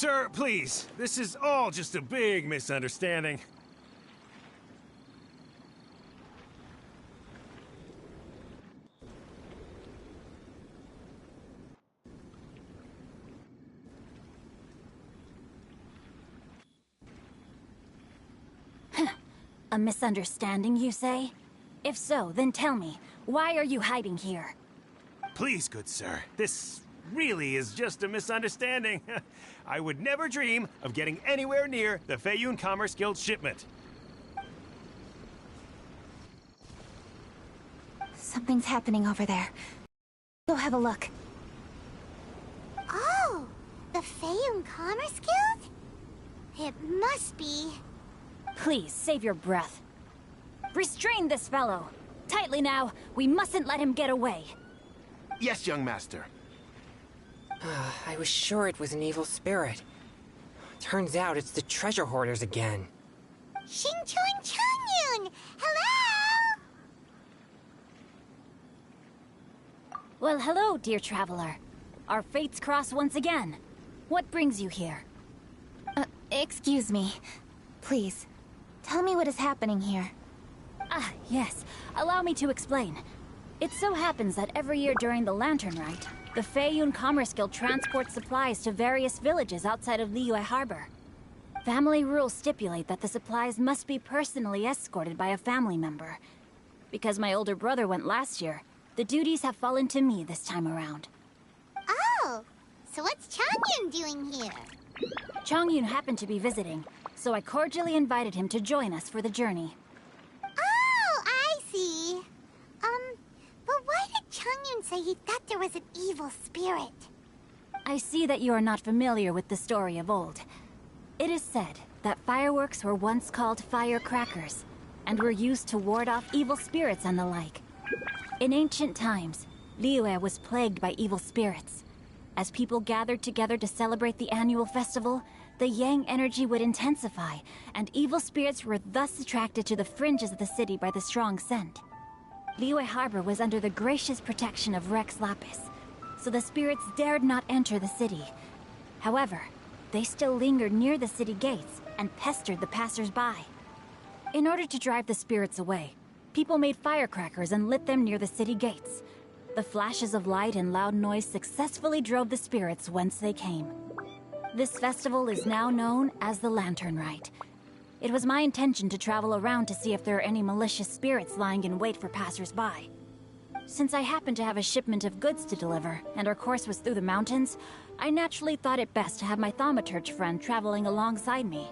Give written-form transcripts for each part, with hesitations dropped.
Sir, please. This is all just a big misunderstanding. A misunderstanding, you say? If so, then tell me, why are you hiding here? Please, good sir. This really is just a misunderstanding. I would never dream of getting anywhere near the Feiyun Commerce Guild shipment. Something's happening over there. Go have a look. Oh, the Feiyun Commerce Guild? It must be... Please, save your breath. Restrain this fellow. Tightly now, we mustn't let him get away. Yes, young master. I was sure it was an evil spirit. Turns out it's the treasure hoarders again. Xingqiu and Changyun! Hello! Well, hello, dear traveler. Our fates cross once again. What brings you here? Excuse me. Please, tell me what is happening here. Ah, yes. Allow me to explain. It so happens that every year during the Lantern Rite, the Feiyun Commerce Guild transports supplies to various villages outside of Liyue Harbor. Family rules stipulate that the supplies must be personally escorted by a family member. Because my older brother went last year, the duties have fallen to me this time around. Oh, so what's Changyun doing here? Changyun happened to be visiting, so I cordially invited him to join us for the journey. Oh, I see. But why did Changyun say he thought there was an evil spirit? I see that you are not familiar with the story of old. It is said that fireworks were once called firecrackers, and were used to ward off evil spirits and the like. In ancient times, Liyue was plagued by evil spirits. As people gathered together to celebrate the annual festival, the yang energy would intensify, and evil spirits were thus attracted to the fringes of the city by the strong scent. Liyue Harbor was under the gracious protection of Rex Lapis, so the spirits dared not enter the city. However, they still lingered near the city gates and pestered the passers-by. In order to drive the spirits away, people made firecrackers and lit them near the city gates. The flashes of light and loud noise successfully drove the spirits whence they came. This festival is now known as the Lantern Rite. It was my intention to travel around to see if there are any malicious spirits lying in wait for passers-by. Since I happened to have a shipment of goods to deliver, and our course was through the mountains, I naturally thought it best to have my thaumaturge friend traveling alongside me.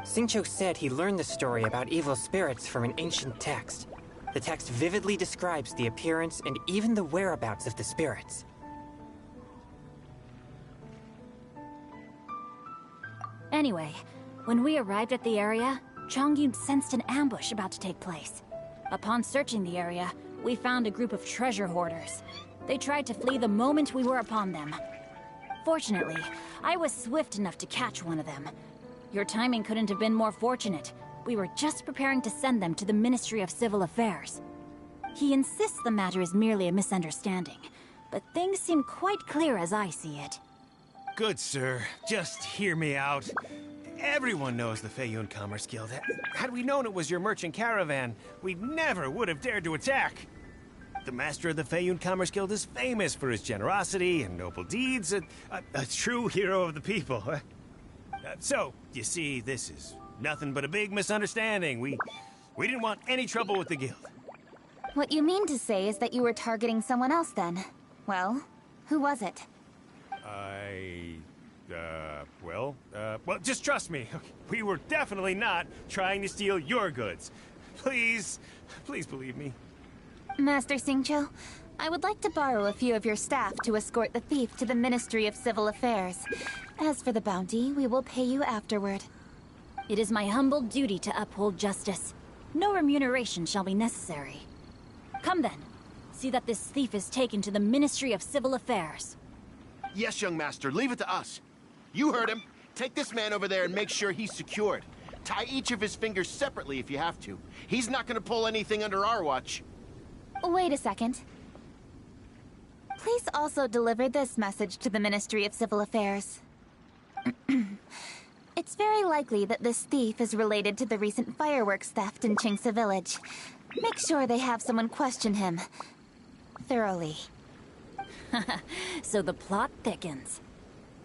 Xingqiu said he learned the story about evil spirits from an ancient text. The text vividly describes the appearance and even the whereabouts of the spirits. Anyway, when we arrived at the area, Changyun sensed an ambush about to take place. Upon searching the area, we found a group of treasure hoarders. They tried to flee the moment we were upon them. Fortunately, I was swift enough to catch one of them. Your timing couldn't have been more fortunate. We were just preparing to send them to the Ministry of Civil Affairs. He insists the matter is merely a misunderstanding, but things seem quite clear as I see it. Good sir, just hear me out. Everyone knows the Feiyun Commerce Guild. Had we known it was your merchant caravan, we never would have dared to attack. The master of the Feiyun Commerce Guild is famous for his generosity and noble deeds, a true hero of the people. So, you see, this is nothing but a big misunderstanding. We didn't want any trouble with the guild. What you mean to say is that you were targeting someone else then? Well, who was it? Well, just trust me. We were definitely not trying to steal your goods. Please believe me. Master Xingqiu, I would like to borrow a few of your staff to escort the thief to the Ministry of Civil Affairs. As for the bounty, we will pay you afterward. It is my humble duty to uphold justice. No remuneration shall be necessary. Come then. See that this thief is taken to the Ministry of Civil Affairs. Yes, young master, leave it to us. You heard him. Take this man over there and make sure he's secured. Tie each of his fingers separately if you have to. He's not gonna pull anything under our watch. Wait a second. Please also deliver this message to the Ministry of Civil Affairs. It's very likely that this thief is related to the recent fireworks theft in Chingsa Village. Make sure they have someone question him. Thoroughly. So the plot thickens.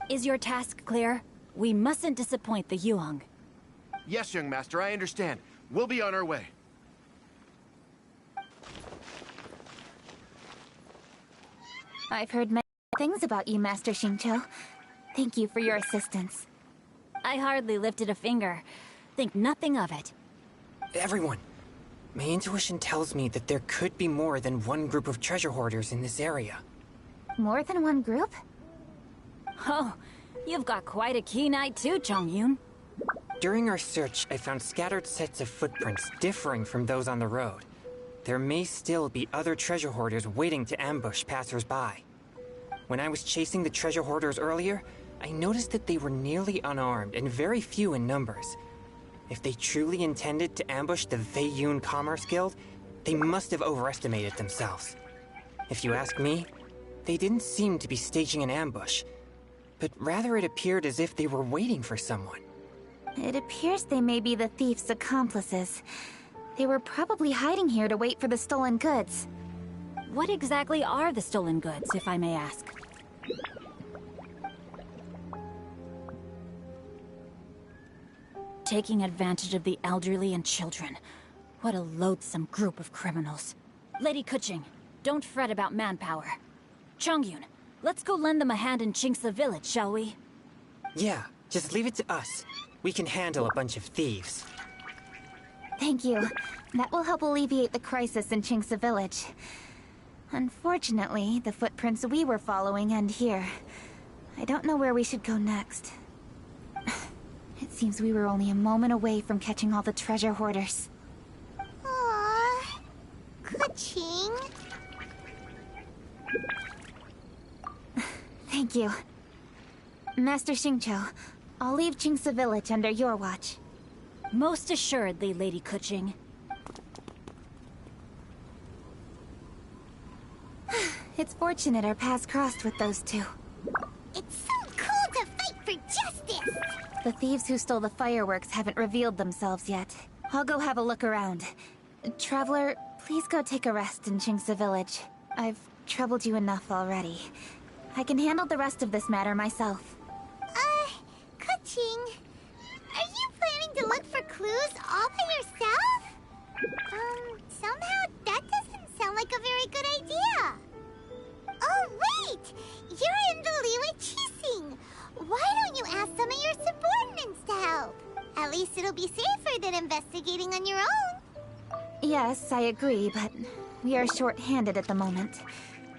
Is your task clear? We mustn't disappoint the Yuang. Yes, young master, I understand. We'll be on our way. I've heard many things about you, Master Xingqiu. Thank you for your assistance. I hardly lifted a finger. Think nothing of it. Everyone, my intuition tells me that there could be more than one group of treasure hoarders in this area. More than one group? Oh, you've got quite a keen eye too, Chongyun. During our search, I found scattered sets of footprints differing from those on the road. There may still be other treasure hoarders waiting to ambush passers-by. When I was chasing the treasure hoarders earlier, I noticed that they were nearly unarmed and very few in numbers. If they truly intended to ambush the Feiyun Commerce Guild, they must have overestimated themselves. If you ask me, they didn't seem to be staging an ambush, but rather it appeared as if they were waiting for someone. It appears they may be the thief's accomplices. They were probably hiding here to wait for the stolen goods. What exactly are the stolen goods, if I may ask? Taking advantage of the elderly and children. What a loathsome group of criminals. Lady Kuching, don't fret about manpower. Chongyun, let's go lend them a hand in Chingsa Village, shall we? Yeah, just leave it to us. We can handle a bunch of thieves. Thank you. That will help alleviate the crisis in Chingsa Village. Unfortunately, the footprints we were following end here. I don't know where we should go next. It seems we were only a moment away from catching all the treasure hoarders. Aww. Kuching. Thank you. Master Xingqiu, I'll leave Chingsa Village under your watch. Most assuredly, Lady Kuching. It's fortunate our paths crossed with those two. It's so cool to fight for justice! The thieves who stole the fireworks haven't revealed themselves yet. I'll go have a look around. Traveler, please go take a rest in Chingsa Village. I've troubled you enough already. I can handle the rest of this matter myself. Kuching, are you planning to look for clues all by yourself? Somehow that doesn't sound like a very good idea. Oh, wait! You're in the Liwei Qixing. Why don't you ask some of your subordinates to help? At least it'll be safer than investigating on your own. Yes, I agree, but we are short-handed at the moment.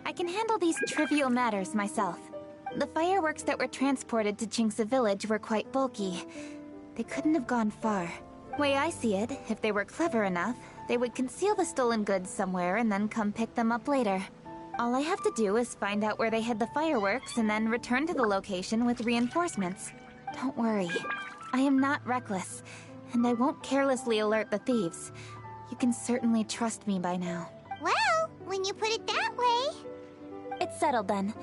I can handle these trivial matters myself. The fireworks that were transported to Chingsa Village were quite bulky. They couldn't have gone far. Way I see it, if they were clever enough, they would conceal the stolen goods somewhere and then come pick them up later. All I have to do is find out where they hid the fireworks and then return to the location with reinforcements. Don't worry. I am not reckless, and I won't carelessly alert the thieves. You can certainly trust me by now. Well, when you put it that way... It's settled then.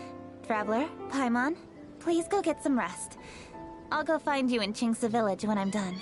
Traveler, Paimon, please go get some rest. I'll go find you in Chingsa Village when I'm done.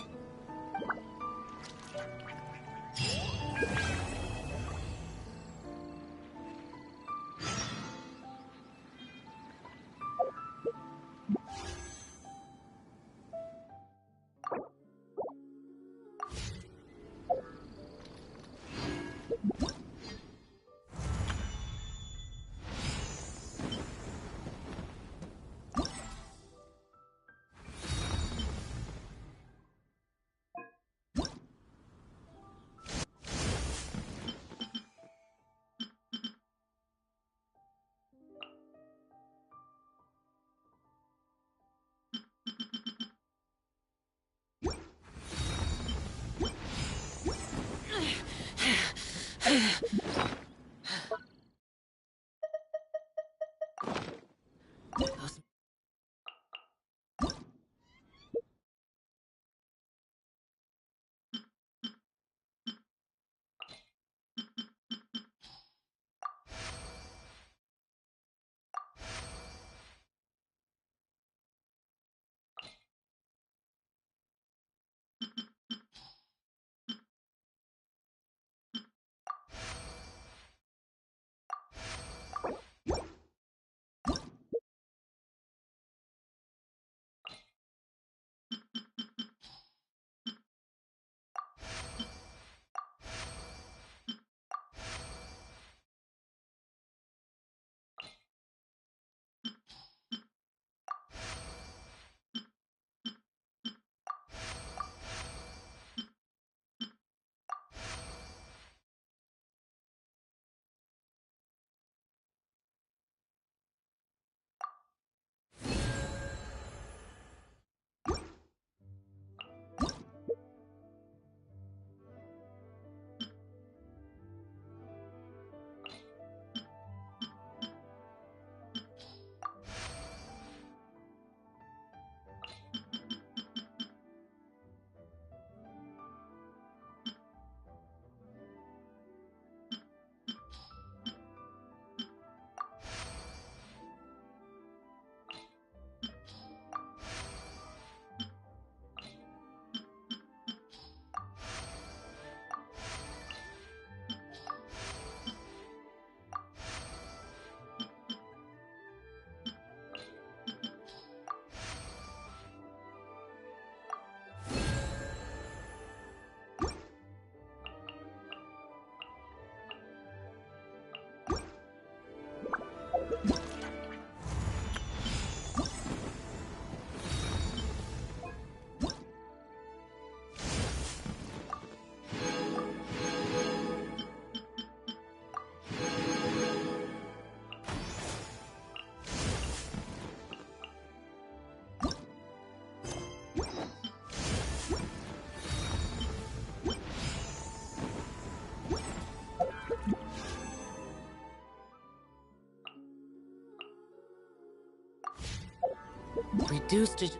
deuce did...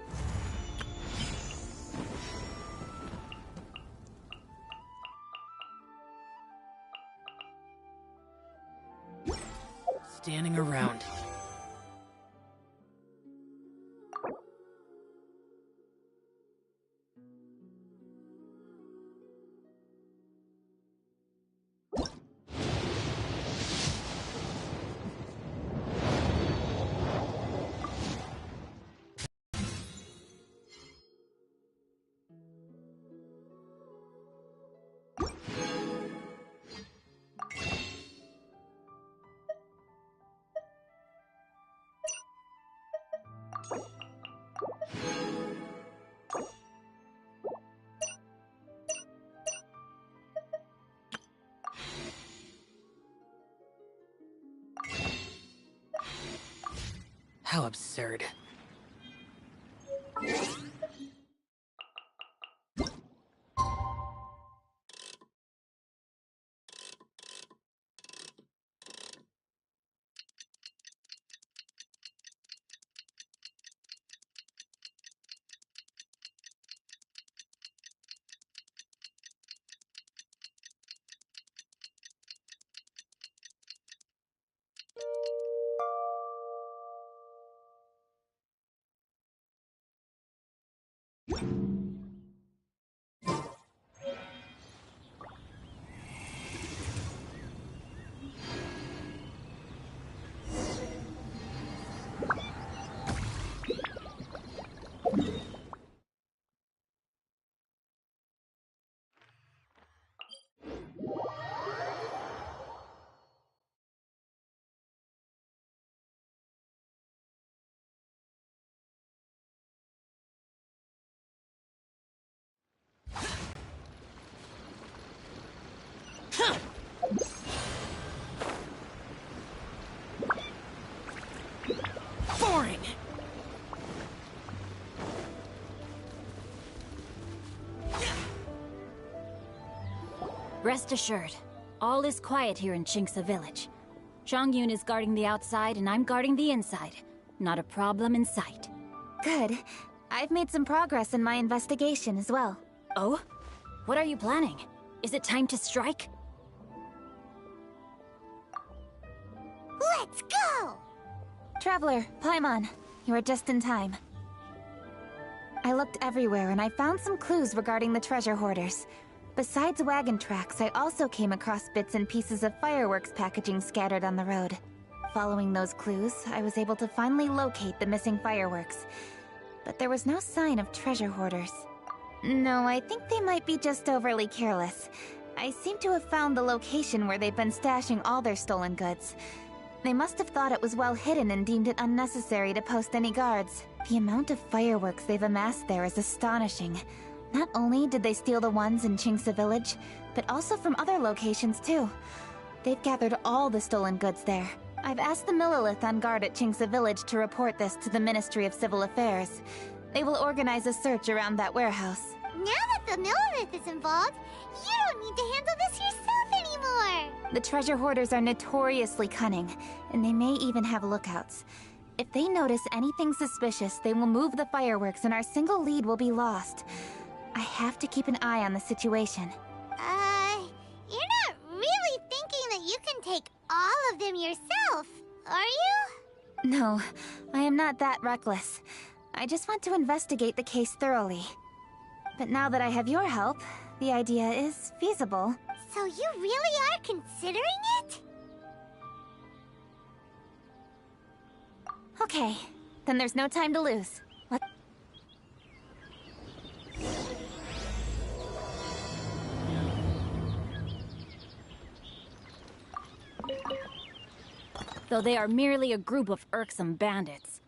Standing around. How absurd. Boring! Rest assured, all is quiet here in Chinksa Village. Chongyun is guarding the outside and I'm guarding the inside. Not a problem in sight. Good. I've made some progress in my investigation as well. Oh? What are you planning? Is it time to strike? Let's go! Traveler, Paimon, you are just in time. I looked everywhere and I found some clues regarding the treasure hoarders. Besides wagon tracks, I also came across bits and pieces of fireworks packaging scattered on the road. Following those clues, I was able to finally locate the missing fireworks. But there was no sign of treasure hoarders. No, I think they might be just overly careless. I seem to have found the location where they've been stashing all their stolen goods. They must have thought it was well hidden and deemed it unnecessary to post any guards. The amount of fireworks they've amassed there is astonishing. Not only did they steal the ones in Chinksa Village, but also from other locations too. They've gathered all the stolen goods there. I've asked the Millilith on guard at Chinksa Village to report this to the Ministry of Civil Affairs. They will organize a search around that warehouse. Now that the Millilith is involved, you don't need to handle this yourself anymore! The treasure hoarders are notoriously cunning, and they may even have lookouts. If they notice anything suspicious, they will move the fireworks and our single lead will be lost. I have to keep an eye on the situation. You're not really thinking that you can take all of them yourself, are you? No, I am not that reckless. I just want to investigate the case thoroughly. But now that I have your help, the idea is feasible. So you really are considering it? Okay, then there's no time to lose. What? Though they are merely a group of irksome bandits.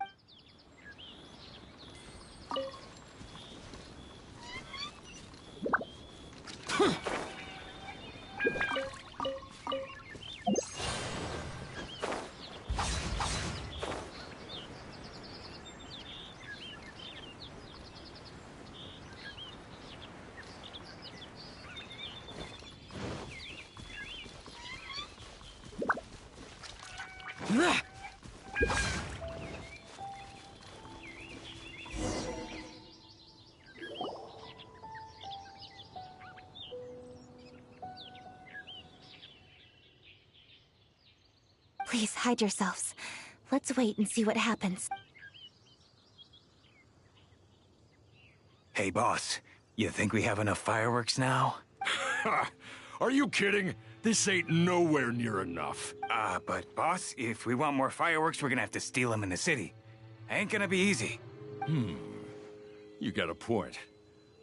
Please, hide yourselves. Let's wait and see what happens. Hey, boss. You think we have enough fireworks now? Ha! Are you kidding? This ain't nowhere near enough. But boss, if we want more fireworks, we're gonna have to steal them in the city. Ain't gonna be easy. You got a point.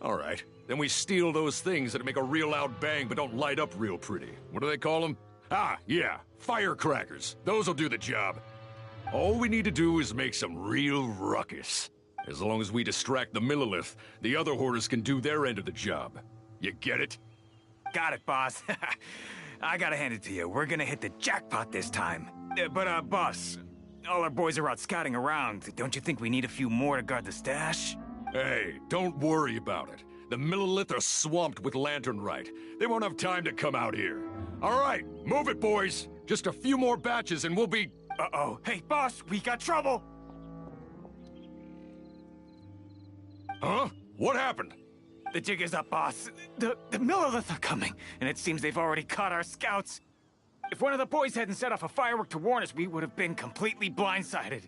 All right, then we steal those things that make a real loud bang but don't light up real pretty. What do they call them? Ah, yeah, firecrackers. Those'll do the job. All we need to do is make some real ruckus. As long as we distract the Millilith, the other hoarders can do their end of the job. You get it? Got it, boss. I gotta hand it to you. We're gonna hit the jackpot this time. But, boss, all our boys are out scouting around. Don't you think we need a few more to guard the stash? Hey, don't worry about it. The Millilith are swamped with lantern Rite. They won't have time to come out here. All right, move it, boys. Just a few more batches and we'll be... Uh-oh. Hey, boss, we got trouble! Huh? What happened? The jig is up, boss. The Millilith are coming, and it seems they've already caught our scouts. If one of the boys hadn't set off a firework to warn us, we would have been completely blindsided.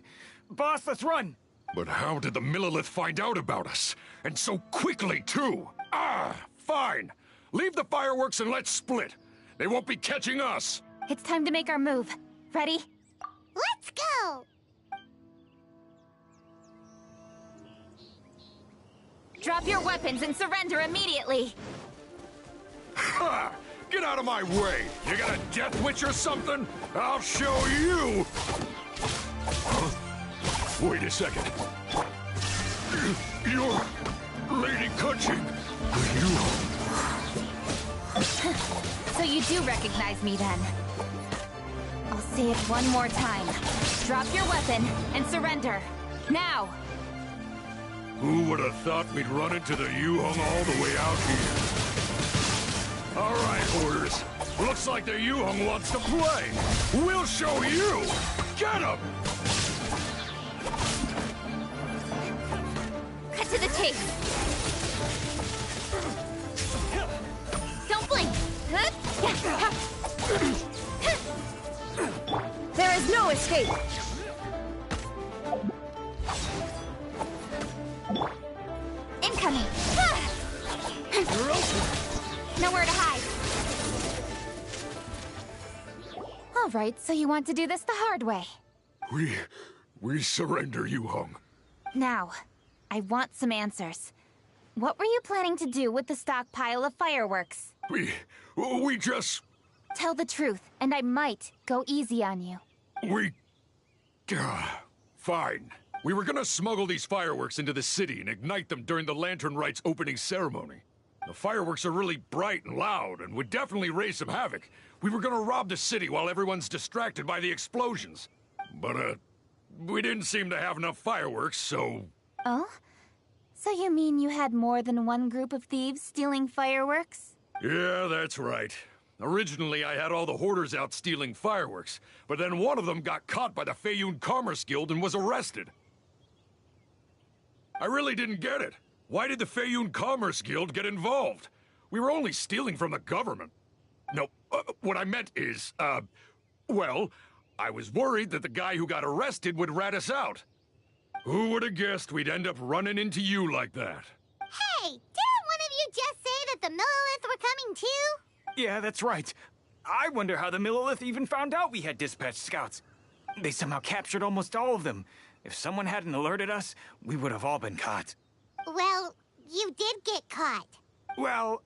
Boss, let's run! But how did the Millilith find out about us? And so quickly, too! Fine. Leave the fireworks and let's split. They won't be catching us. It's time to make our move. Ready? Let's go! Drop your weapons and surrender immediately! Ha! Get out of my way! You got a death witch or something? I'll show you! Huh? Wait a second. You're Lady Kaching. So you do recognize me then? I'll say it one more time. Drop your weapon and surrender. Now! Who would have thought we'd run into the Yuhong all the way out here? All right, hoarders. Looks like the Yuhong wants to play. We'll show you! Get him! Cut to the chase! Don't blink! There is no escape! Incoming! Nowhere to hide! Alright, so you want to do this the hard way. We surrender, Yuhong. Now, I want some answers. What were you planning to do with the stockpile of fireworks? We just... Tell the truth, and I might go easy on you. Fine. We were gonna smuggle these fireworks into the city and ignite them during the Lantern Rite's opening ceremony. The fireworks are really bright and loud and would definitely raise some havoc. We were gonna rob the city while everyone's distracted by the explosions. But, we didn't seem to have enough fireworks, so... Oh? So you mean you had more than one group of thieves stealing fireworks? Yeah, that's right. Originally, I had all the hoarders out stealing fireworks, but then one of them got caught by the Feiyun Commerce Guild and was arrested. I really didn't get it. Why did the Feiyun Commerce Guild get involved? We were only stealing from the government. No, what I meant is, well, I was worried that the guy who got arrested would rat us out. Who would have guessed we'd end up running into you like that? Hey, didn't one of you just say that the Millilith were coming too? Yeah, that's right. I wonder how the Millilith even found out we had dispatched scouts. They somehow captured almost all of them. If someone hadn't alerted us, we would have all been caught. Well, you did get caught. Well,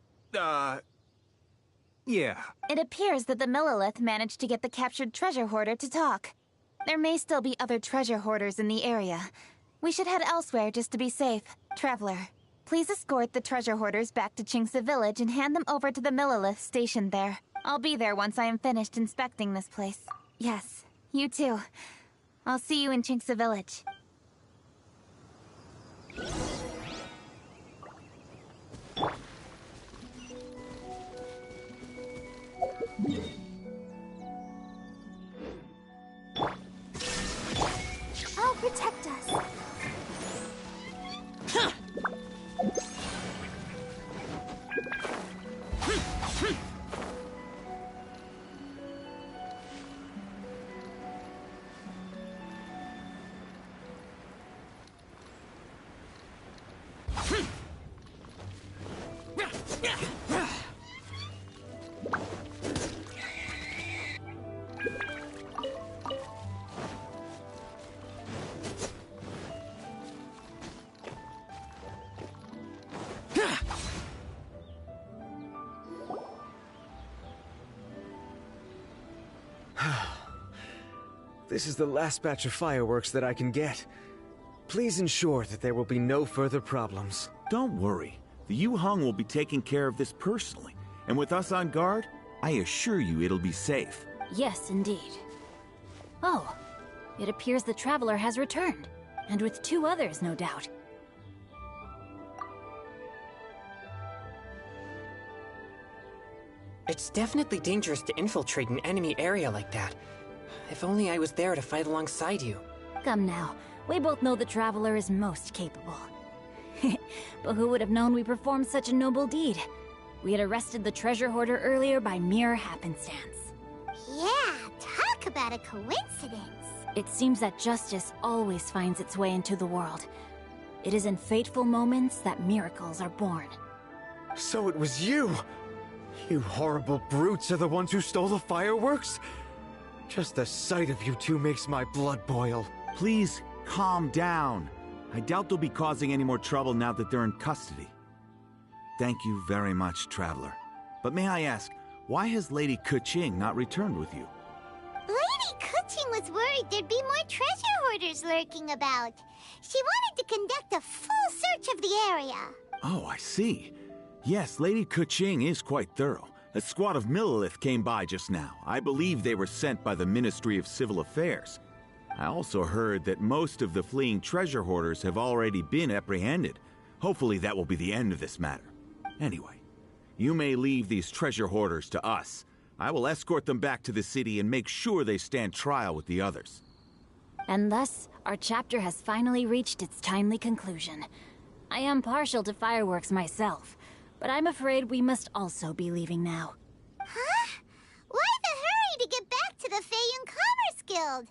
yeah. It appears that the Millilith managed to get the captured treasure hoarder to talk. There may still be other treasure hoarders in the area. We should head elsewhere just to be safe. Traveler, please escort the treasure hoarders back to Qingce Village and hand them over to the Millilith stationed there. I'll be there once I am finished inspecting this place. Yes, you too. I'll see you in Qingce Village. Oh, protect us. This is the last batch of fireworks that I can get. Please ensure that there will be no further problems. Don't worry. The Yu Hung will be taking care of this personally. And with us on guard, I assure you it'll be safe. Yes, indeed. Oh, it appears the Traveler has returned. And with 2 others, no doubt. It's definitely dangerous to infiltrate an enemy area like that. If only I was there to fight alongside you. Come now, we both know the Traveler is most capable. But who would have known we performed such a noble deed? We had arrested the treasure hoarder earlier by mere happenstance. Yeah, talk about a coincidence. It seems that justice always finds its way into the world. It is in fateful moments that miracles are born. So it was you! You horrible brutes are the ones who stole the fireworks? Just the sight of you two makes my blood boil. Please, calm down. I doubt they'll be causing any more trouble now that they're in custody. Thank you very much, Traveler. But may I ask, why has Lady Kuching not returned with you? Lady Kuching was worried there'd be more treasure hoarders lurking about. She wanted to conduct a full search of the area. Oh, I see. Yes, Lady Kuching is quite thorough. A squad of Millilith came by just now. I believe they were sent by the Ministry of Civil Affairs. I also heard that most of the fleeing treasure hoarders have already been apprehended. Hopefully that will be the end of this matter. Anyway, you may leave these treasure hoarders to us. I will escort them back to the city and make sure they stand trial with the others. And thus, our chapter has finally reached its timely conclusion. I am partial to fireworks myself, but I'm afraid we must also be leaving now. Huh? Why the hurry to get back to the Feiyun Commerce Guild?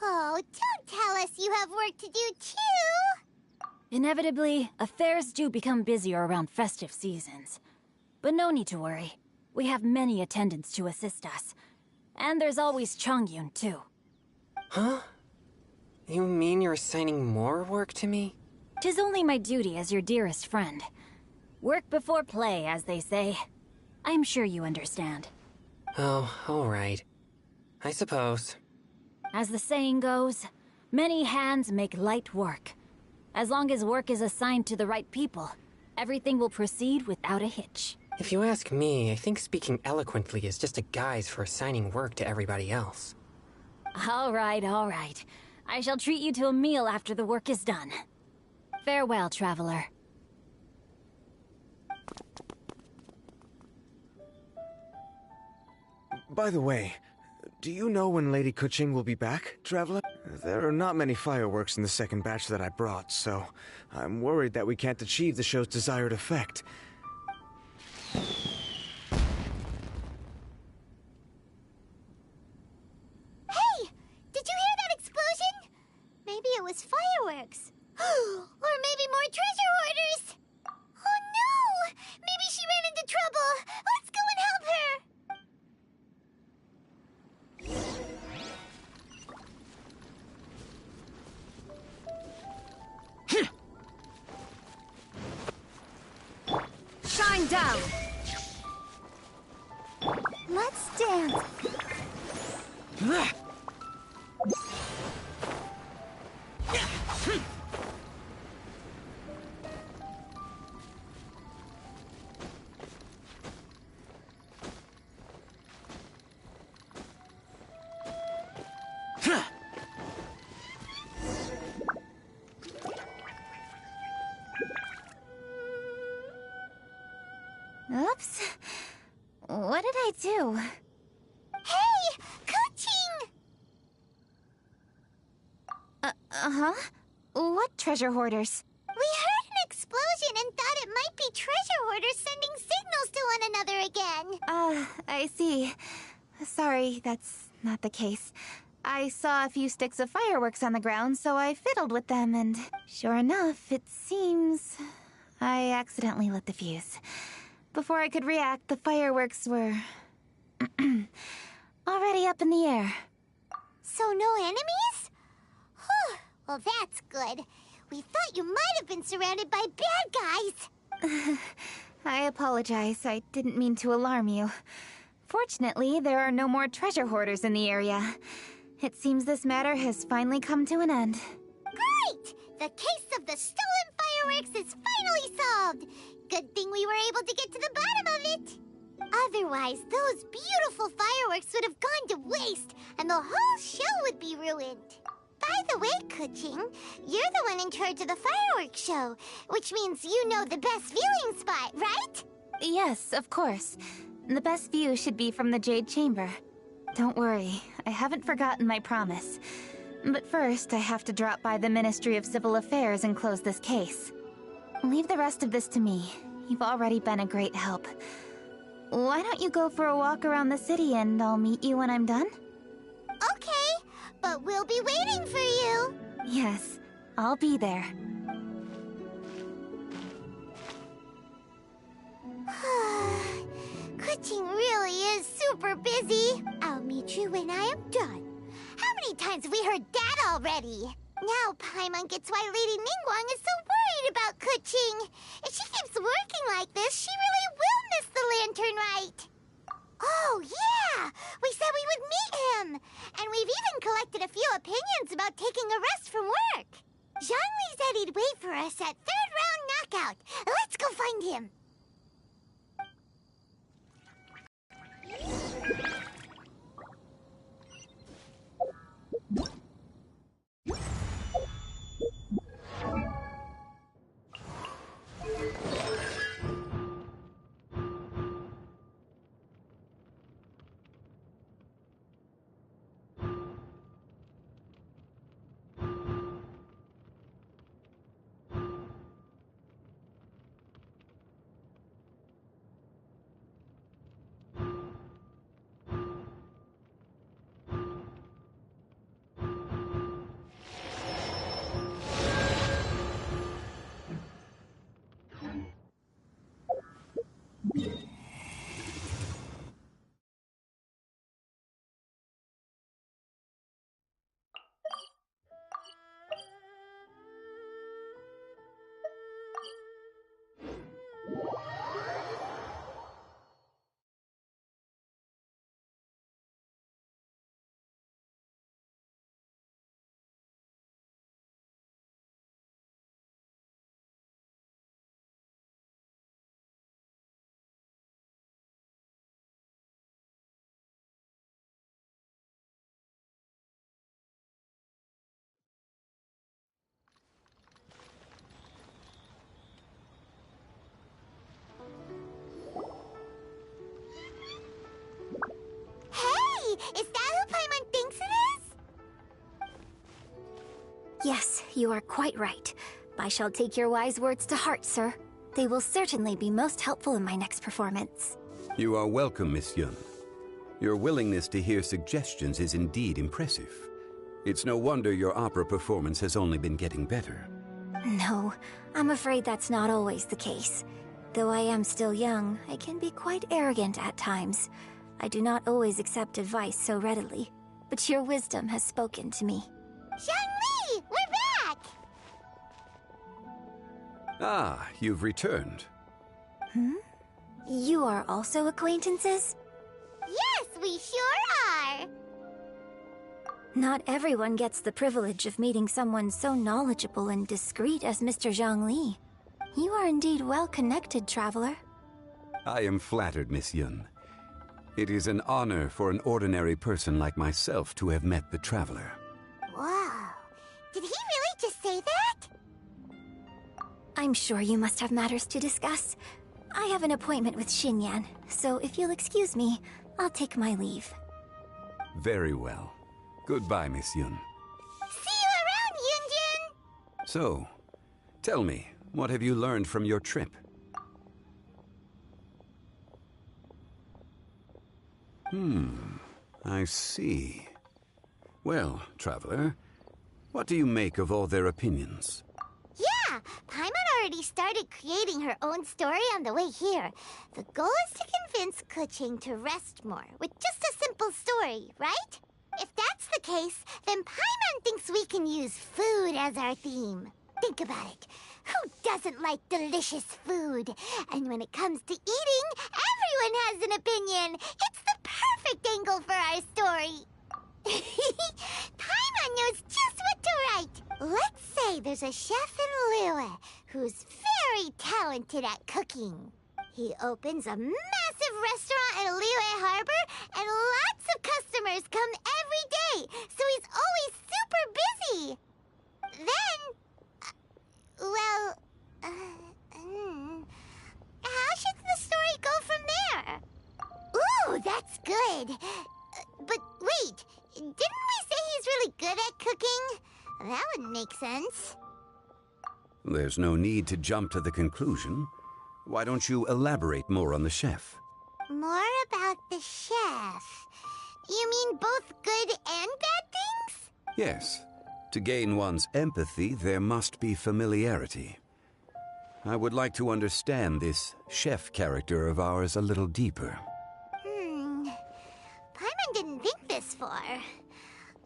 Oh, don't tell us you have work to do too! Inevitably, affairs do become busier around festive seasons. But no need to worry. We have many attendants to assist us. And there's always Chongyun, too. Huh? You mean you're assigning more work to me? 'Tis only my duty as your dearest friend. Work before play, as they say. I'm sure you understand. Oh, all right. I suppose. As the saying goes, many hands make light work. As long as work is assigned to the right people, everything will proceed without a hitch. If you ask me, I think speaking eloquently is just a guise for assigning work to everybody else. All right, all right. I shall treat you to a meal after the work is done. Farewell, traveler. By the way, do you know when Lady Kuching will be back, Traveler? There are not many fireworks in the second batch that I brought, so I'm worried that we can't achieve the show's desired effect. Hey! Did you hear that explosion? Maybe it was fireworks. Or maybe more treasure hoarders! Oh no! Maybe she ran into trouble! Let's go and help her! Shine down! Let's dance! Oops. What did I do? Hey! Kuching! Uh-huh. What treasure hoarders? We heard an explosion and thought it might be treasure hoarders sending signals to one another again. I see. Sorry, that's not the case. I saw a few sticks of fireworks on the ground, so I fiddled with them, and sure enough, it seems I accidentally lit the fuse. Before I could react, the fireworks were already up in the air. So no enemies? Whew. Well, that's good. We thought you might have been surrounded by bad guys. I apologize. I didn't mean to alarm you. Fortunately, there are no more treasure hoarders in the area. It seems this matter has finally come to an end. Great! The case of the stolen fireworks is finally solved! Good thing we were able to get to the bottom of it! Otherwise, those beautiful fireworks would have gone to waste, and the whole show would be ruined. By the way, Kuching, you're the one in charge of the fireworks show, which means you know the best viewing spot, right? Yes, of course. The best view should be from the Jade Chamber. Don't worry, I haven't forgotten my promise. But first, I have to drop by the Ministry of Civil Affairs and close this case. Leave the rest of this to me. You've already been a great help. Why don't you go for a walk around the city and I'll meet you when I'm done? Okay, but we'll be waiting for you. Yes, I'll be there. Kuching really is super busy. I'll meet you when I am done. How many times have we heard that already? Now Paimon gets why Lady Ningguang is so worried about Kuching. If she keeps working like this, she really will miss the Lantern Rite. Oh, yeah! We said we would meet him! And we've even collected a few opinions about taking a rest from work. Zhongli said he'd wait for us at third round knockout. Let's go find him. Is that who Paimon thinks it is? Yes, you are quite right. I shall take your wise words to heart, sir. They will certainly be most helpful in my next performance. You are welcome, Miss Yun. Your willingness to hear suggestions is indeed impressive. It's no wonder your opera performance has only been getting better. No, I'm afraid that's not always the case. Though I am still young, I can be quite arrogant at times. I do not always accept advice so readily, but your wisdom has spoken to me. Zhongli! We're back! Ah, you've returned. Hmm? You are also acquaintances? Yes, we sure are! Not everyone gets the privilege of meeting someone so knowledgeable and discreet as Mr. Zhongli. You are indeed well-connected, traveler. I am flattered, Miss Yun. It is an honor for an ordinary person like myself to have met the traveler. Wow. Did he really just say that? I'm sure you must have matters to discuss. I have an appointment with Xinyan, so if you'll excuse me, I'll take my leave. Very well. Goodbye, Miss Yun. See you around, Yunjin! So, tell me, what have you learned from your trip? I see. Well, traveler, what do you make of all their opinions? Yeah, Paimon already started creating her own story on the way here. The goal is to convince Kuching to rest more with just a simple story, right? If that's the case, then Paimon thinks we can use food as our theme. Think about it. Who doesn't like delicious food? And when it comes to eating, everyone has an opinion. It's the perfect angle for our story. Paimon knows just what to write. Let's say there's a chef in Liyue who's very talented at cooking. He opens a massive restaurant in Liyue Harbor, and lots of customers come every day, so he's always super busy. Then, how should the story go from there? Ooh, that's good. But wait, didn't we say he's really good at cooking? That wouldn't make sense. There's no need to jump to the conclusion. Why don't you elaborate more on the chef? More about the chef. You mean both good and bad things? Yes. To gain one's empathy, there must be familiarity. I would like to understand this chef character of ours a little deeper. Paimon didn't think this far.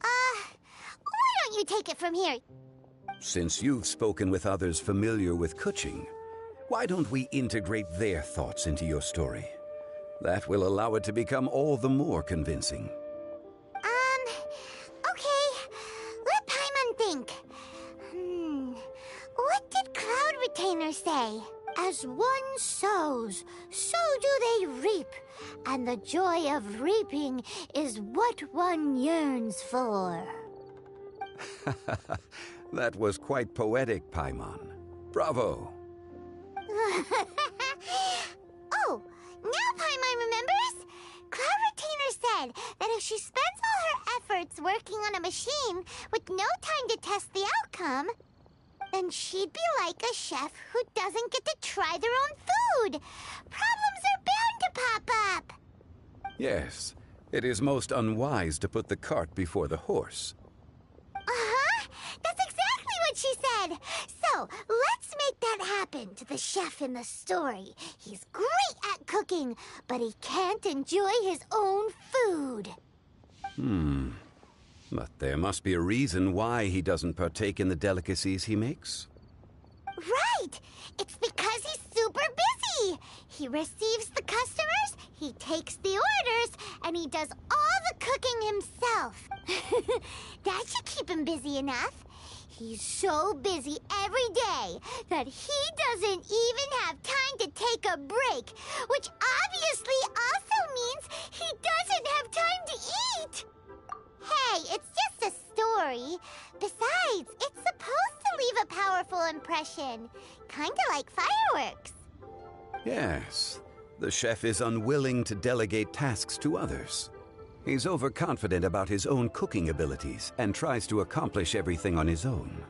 Why don't you take it from here? Since you've spoken with others familiar with Kuching, why don't we integrate their thoughts into your story? That will allow it to become all the more convincing. Okay. Let Paimon think. What did Cloud Retainer say? As one sows, so do they reap. And the joy of reaping is what one yearns for. That was quite poetic, Paimon. Bravo! Oh, now Paimon remembers? Cloud Retainer said that if she spends all her efforts working on a machine with no time to test the outcome, then she'd be like a chef who doesn't get to try their own food. Problems are bound to pop up. Yes, it is most unwise to put the cart before the horse. That's exactly what she said. So, let's make that happen to the chef in the story. He's great at cooking, but he can't enjoy his own food. But there must be a reason why he doesn't partake in the delicacies he makes. Right! It's because he's super busy. He receives the customers, he takes the orders, and he does all the cooking himself. That should keep him busy enough. He's so busy every day that he doesn't even have time to take a break, which obviously also means he doesn't have time to eat. Hey, it's just a story. Besides, it's supposed to leave a powerful impression. Kinda like fireworks. Yes, the chef is unwilling to delegate tasks to others. He's overconfident about his own cooking abilities and tries to accomplish everything on his own.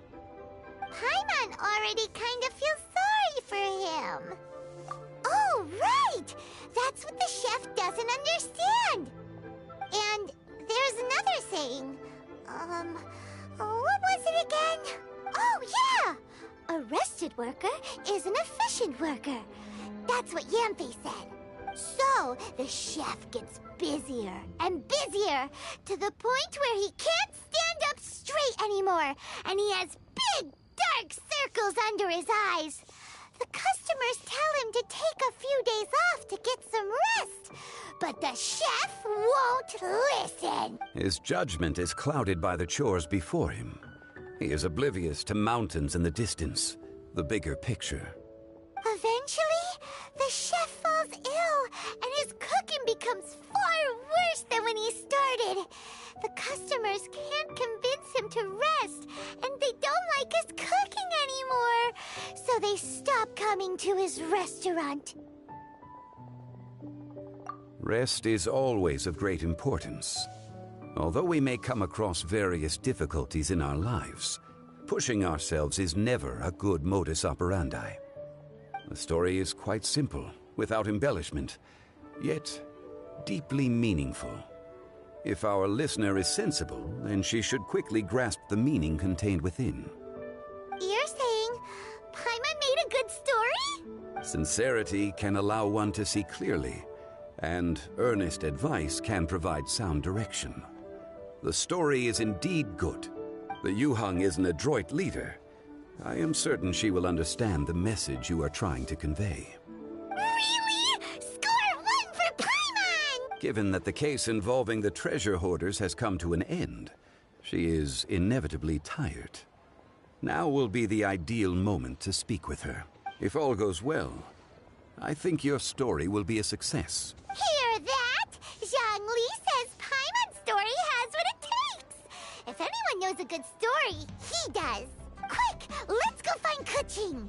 Paimon already kind of feels sorry for him. Oh, right! That's what the chef doesn't understand. And there's another saying. What was it again? Oh, yeah! A rested worker is an efficient worker. That's what Yamfe said. So, the chef gets busier and busier to the point where he can't stand up straight anymore, and he has big, dark circles under his eyes. The customers tell him to take a few days off to get some rest, but the chef won't listen. His judgment is clouded by the chores before him. He is oblivious to mountains in the distance, the bigger picture. Eventually, the chef falls ill, and his cooking becomes far worse than when he started. The customers can't convince him to rest, and they don't like his cooking anymore, so they stop coming to his restaurant. Rest is always of great importance. Although we may come across various difficulties in our lives, pushing ourselves is never a good modus operandi. The story is quite simple, without embellishment, yet deeply meaningful. If our listener is sensible, then she should quickly grasp the meaning contained within. You're saying Paimon made a good story? Sincerity can allow one to see clearly, and earnest advice can provide sound direction. The story is indeed good. The Yuhang is an adroit leader. I am certain she will understand the message you are trying to convey. Really? Score 1 for Paimon! Given that the case involving the treasure hoarders has come to an end, she is inevitably tired. Now will be the ideal moment to speak with her. If all goes well, I think your story will be a success. Hear that? Zhang Li says Paimon's story has what it takes. If anyone knows a good story, he does. Quick, let's go find Kuching.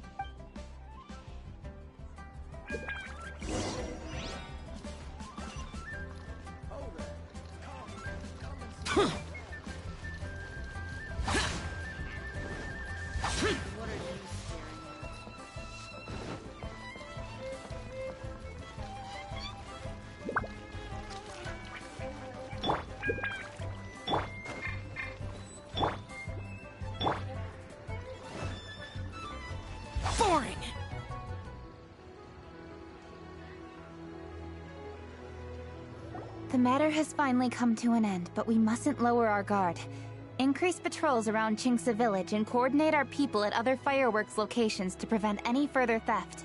Boring! The matter has finally come to an end, but we mustn't lower our guard. Increase patrols around Qingce Village and coordinate our people at other fireworks locations to prevent any further theft.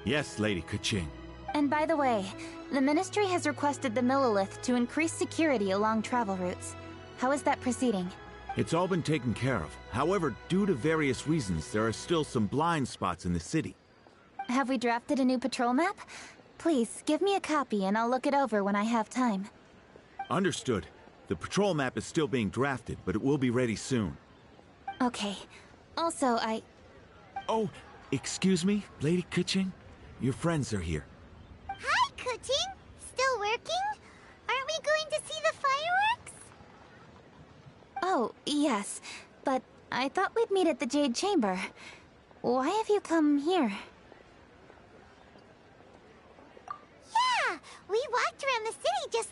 Yes, Lady Kuching. And by the way, the Ministry has requested the Millilith to increase security along travel routes. How is that proceeding? It's all been taken care of. However, due to various reasons, there are still some blind spots in the city. Have we drafted a new patrol map? Please, give me a copy and I'll look it over when I have time. Understood. The patrol map is still being drafted, but it will be ready soon. Okay. Also, Oh, excuse me, Lady Kuching? Your friends are here. Hi, Kuching. Still working? Aren't we going to see the fireworks? Oh, yes. But I thought we'd meet at the Jade Chamber. Why have you come here? Yeah, we walked around the city just